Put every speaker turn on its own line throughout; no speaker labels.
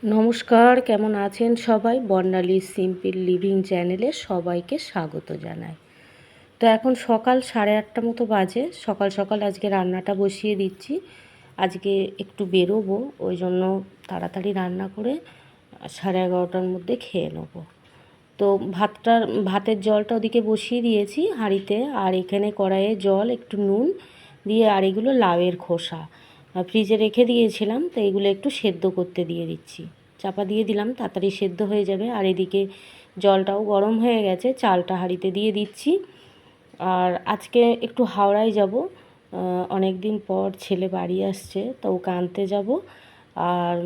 নমস্কার, কেমন আছেন সবাই? বর্ণালী সিম্পল লিভিং চ্যানেলে সবাইকে স্বাগত জানাই। তো এখন সকাল 8:30 মতো বাজে। সকাল সকাল আজকে রান্নাটা বসিয়ে দিচ্ছি। আজকে একটু বেরোবো, ওই জন্য তাড়াতাড়ি রান্না করে 11:30টার মধ্যে খেয়ে নেবো। তো ভাতের জলটা ওদিকে বসিয়ে দিয়েছি হাঁড়িতে, আর এখানে কড়াইয়ে জল, একটু নুন দিয়ে, আর এগুলো লাউয়ের খোসা ফ্রিজে রেখে দিয়েছিলাম, তো এগুলো একটু সেদ্ধ করতে দিয়ে দিচ্ছি। চাপা দিয়ে দিলাম, তাড়াতাড়ি সেদ্ধ হয়ে যাবে। আর এদিকে জলটাও গরম হয়ে গেছে, চালটা হাঁড়িতে দিয়ে দিচ্ছি। আর আজকে একটু হাওড়ায় যাব, অনেক দিন পর ছেলে বাড়ি আসছে, তো ওকে আনতে যাব। আর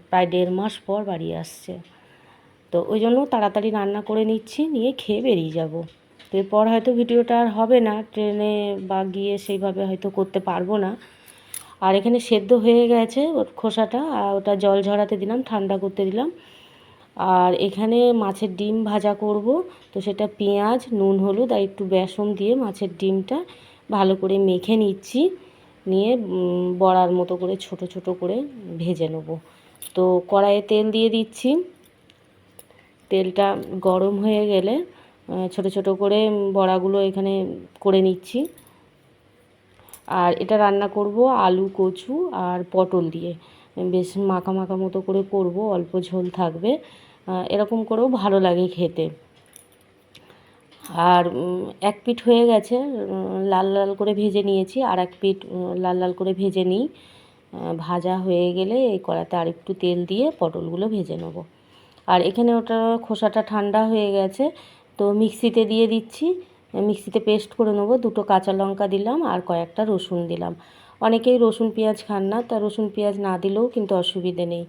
প্রায় 1.5 মাস পর বাড়ি আসছে, তো ওই জন্য তাড়াতাড়ি রান্না করে নিচ্ছি, নিয়ে খেয়ে বেরিয়ে যাব। তো এরপর হয়তো ভিডিওটা আর হবে না, ট্রেনে বা গিয়ে সেইভাবে হয়তো করতে পারবো না। আর এখানে সেদ্ধ হয়ে গেছে ওর খোসাটা, আর ওটা জল ঝরাতে দিলাম, ঠান্ডা করতে দিলাম। আর এখানে মাছের ডিম ভাজা করব, তো সেটা পেঁয়াজ, নুন, হলুদ আর একটু বেসন দিয়ে মাছের ডিমটা ভালো করে মেখে নিচ্ছি, নিয়ে বড়ার মতো করে ছোট ছোট করে ভেজে নেব। তো কড়াইয়ে তেল দিয়ে দিচ্ছি। তেলটা গরম হয়ে গেলে ছোট ছোট করে বড়াগুলো এখানে করে নিচ্ছি। আর এটা রান্না করব আলু, কচু আর পটল দিয়ে, বেশ মাখা মাখা মতো করে করব, অল্প ঝোল থাকবে। এরকম করেও ভালো লাগে খেতে। আর এক পিঠ হয়ে গেছে, লাল লাল করে ভেজে নিয়েছি, আর এক পিঠ লাল লাল করে ভেজে নিই। ভাজা হয়ে গেলে এই কড়াতে আর একটু তেল দিয়ে পটলগুলো ভেজে নেব। আর এখানে ওটা খোসাটা ঠান্ডা হয়ে গেছে, তো মিক্সিতে দিয়ে দিচ্ছি। মিক্সিতে পেস্ট করে নেবো। 2টো কাঁচা লঙ্কা দিলাম আর কয়েকটা রসুন দিলাম। অনেকেই রসুন পেঁয়াজ খান না, তা রসুন পেঁয়াজ না দিলেও কিন্তু অসুবিধে নেই।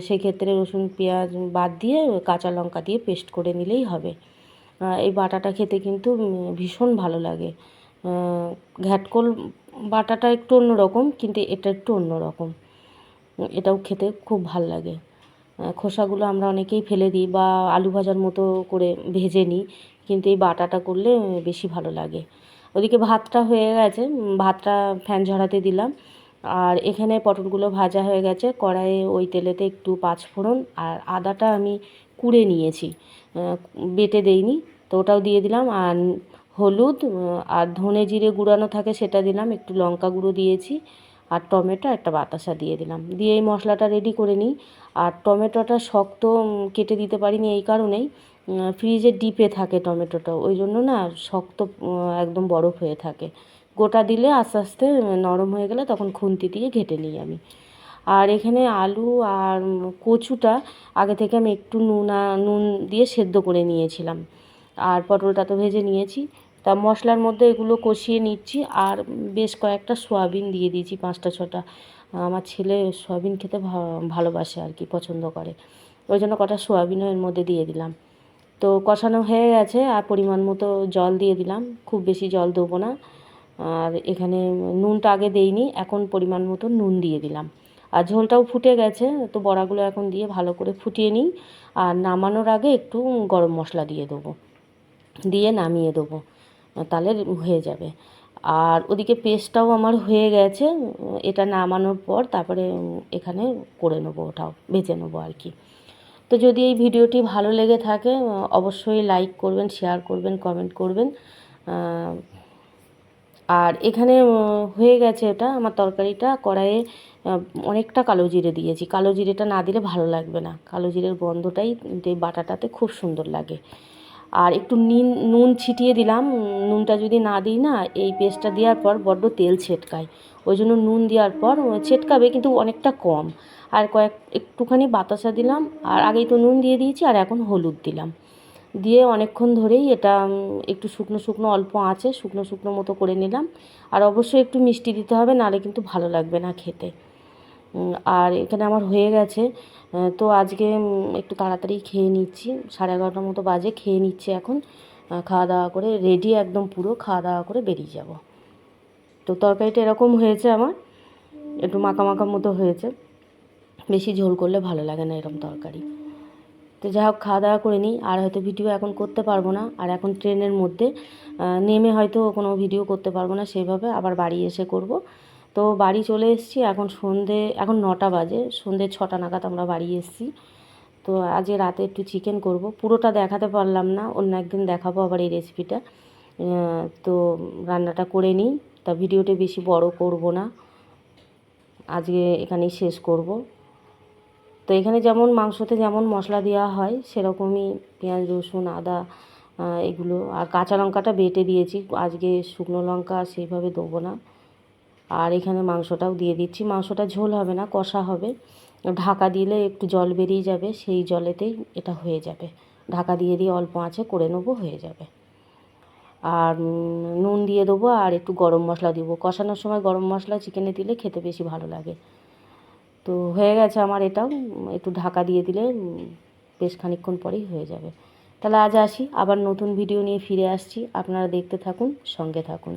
সেক্ষেত্রে রসুন পেঁয়াজ বাদ দিয়ে কাঁচা লঙ্কা দিয়ে পেস্ট করে নিলেই হবে। এই বাটাটা খেতে কিন্তু ভীষণ ভালো লাগে। ঘ্যাটকোল বাটাটা একটু অন্যরকম, কিন্তু এটা একটু অন্যরকম। এটাও খেতে খুব ভাল লাগে। খোসাগুলো আমরা অনেকেই ফেলে দিই বা আলু ভাজার মতো করে ভেজে নিই, কিন্তু এই বাটাটা করলে বেশি ভালো লাগে। ওদিকে ভাতটা হয়ে গেছে, ভাতটা ফ্যান ঝরাতে দিলাম। আর এখানে পটলগুলো ভাজা হয়ে গেছে, কড়াইয়ে ওই তেলেতে একটু পাঁচফোড়ন আর আদাটা আমি কুড়ে নিয়েছি, বেটে দেইনি, তো ওটাও দিয়ে দিলাম। আর হলুদ আর ধনে জিরে গুঁড়ানো থাকে সেটা দিলাম, একটু লঙ্কা গুঁড়ো দিয়েছি, আর টমেটো একটা বাতাসা দিয়ে দিলাম, দিয়ে এই মশলাটা রেডি করে নিই। আর টমেটোটা শক্ত কেটে দিতে পারিনি এই কারণেই, ফ্রিজে ডিপে থাকে টমেটোটা, ওই জন্য না শক্ত একদম বরফ হয়ে থাকে। গোটা দিলে আস্তে আস্তে নরম হয়ে গেলে তখন খুন্তি দিয়ে ঘেটে নিই আমি। আর এখানে আলু আর কচুটা আগে থেকে আমি একটু নুন দিয়ে সেদ্ধ করে নিয়েছিলাম। আর পটলটা তো ভেজে নিয়েছি, তা মশলার মধ্যে এগুলো কষিয়ে নিচ্ছি। আর বেশ কয়েকটা সয়াবিন দিয়ে দিয়েছি, 5টা 6টা। আমার ছেলে সয়াবিন খেতে ভালোবাসে আর কি, পছন্দ করে, ওই জন্য কটা সয়াবিনও এর মধ্যে দিয়ে দিলাম। তো কষানো হয়ে গেছে, আর পরিমাণ মতো জল দিয়ে দিলাম, খুব বেশি জল দেবো না। আর এখানে নুনটা আগে দেইনি, এখন পরিমাণ মতো নুন দিয়ে দিলাম। আর ঝোলটাও ফুটে গেছে, তো বড়াগুলো এখন দিয়ে ভালো করে ফুটিয়ে নিই। আর নামানোর আগে একটু গরম মশলা দিয়ে দেবো, দিয়ে নামিয়ে দেবো, তাহলে হয়ে যাবে। আর ওদিকে পেস্টটাও আমার হয়ে গেছে, এটা নামানোর পর তারপরে এখানে করে নেবো, ওটাও ভেজে নেবো আর কি। তো যদি এই ভিডিওটি ভালো লেগে থাকে অবশ্যই লাইক করবেন, শেয়ার করবেন, কমেন্ট করবেন। আর এখানে হয়ে গেছে এটা আমার তরকারিটা। কড়াইয়ে অনেকটা কালো জিরে দিয়েছি, কালো জিরেটা না দিলে ভালো লাগবে না, কালো জিরের গন্ধটাই এই বাটাটাতে খুব সুন্দর লাগে। আর একটু নুন ছিটিয়ে দিলাম, নুনটা যদি না দিই না এই পেস্টটা দেওয়ার পর বড্ড তেল ছেটকায়, ওই জন্য নুন দেওয়ার পর ছেটকাবে কিন্তু অনেকটা কম। আর একটুখানি বাতাসা দিলাম, আর আগেই তো নুন দিয়ে দিয়েছি, আর এখন হলুদ দিলাম, দিয়ে অনেকক্ষণ ধরেই এটা একটু শুকনো শুকনো অল্প আঁচে শুকনো শুকনো মতো করে নিলাম। আর অবশ্যই একটু মিষ্টি দিতে হবে, নাহলে কিন্তু ভালো লাগবে না খেতে। আর এখানে আমার হয়ে গেছে। তো আজকে একটু তাড়াতাড়ি খেয়ে নিচ্ছি, 11:30টার মতো বাজে, খেয়ে নিচ্ছি এখন। খাওয়া দাওয়া করে রেডি, একদম পুরো খাওয়া দাওয়া করে বেরিয়ে যাব। তো তরকারিটা এরকম হয়েছে আমার, একটু মাখা মাখা মতো হয়েছে, বেশি ঝোল করলে ভালো লাগে না এরকম তরকারি। তো যাই হোক, খাওয়া দাওয়া করে নিই। আর হয়তো ভিডিও এখন করতে পারবো না, আর এখন ট্রেনের মধ্যে নেমে হয়তো কোনো ভিডিও করতে পারবো না সেইভাবে, আবার বাড়ি এসে করব। তো বাড়ি চলে এসেছি, এখন 9টা বাজে, সন্ধে 6টা নাগাদ আমরা বাড়ি এসেছি। তো আজকে রাতে একটু চিকেন করব, পুরোটা দেখাতে পারলাম না, অন্য একদিন দেখাবো আবার এই রেসিপিটা। তো রান্নাটা করে নিই, তা ভিডিওটা বেশি বড় করব না, আজকে এখানেই শেষ করব। তো এখানে যেমন মাংসতে যেমন মশলা দেওয়া হয় সেরকমই পেঁয়াজ রসুন আদা এগুলো, আর কাঁচা লঙ্কাটা বেটে দিয়েছি, আজকে শুকনো লঙ্কা সেইভাবে দেবো না। আর এখানে মাংসটাও দিয়ে দিচ্ছি, মাংসটা ঝোল হবে না, কষা হবে, ঢাকা দিলে একটু জল বেরিয়ে যাবে, সেই জলেতেই এটা হয়ে যাবে। ঢাকা দিয়ে অল্প আঁচে করে নেবো, হয়ে যাবে। আর নুন দিয়ে দেবো, আর একটু গরম মশলা দেবো, কষানোর সময় গরম মশলা চিকেনে দিলে খেতে বেশি ভালো লাগে। তো হয়ে গেছে আমার এটাও, একটু ঢাকা দিয়ে দিলে বেশ খানিকক্ষণ পরেই হয়ে যাবে। তাহলে আজ আসি, আবার নতুন ভিডিও নিয়ে ফিরে আসছি, আপনারা দেখতে থাকুন, সঙ্গে থাকুন।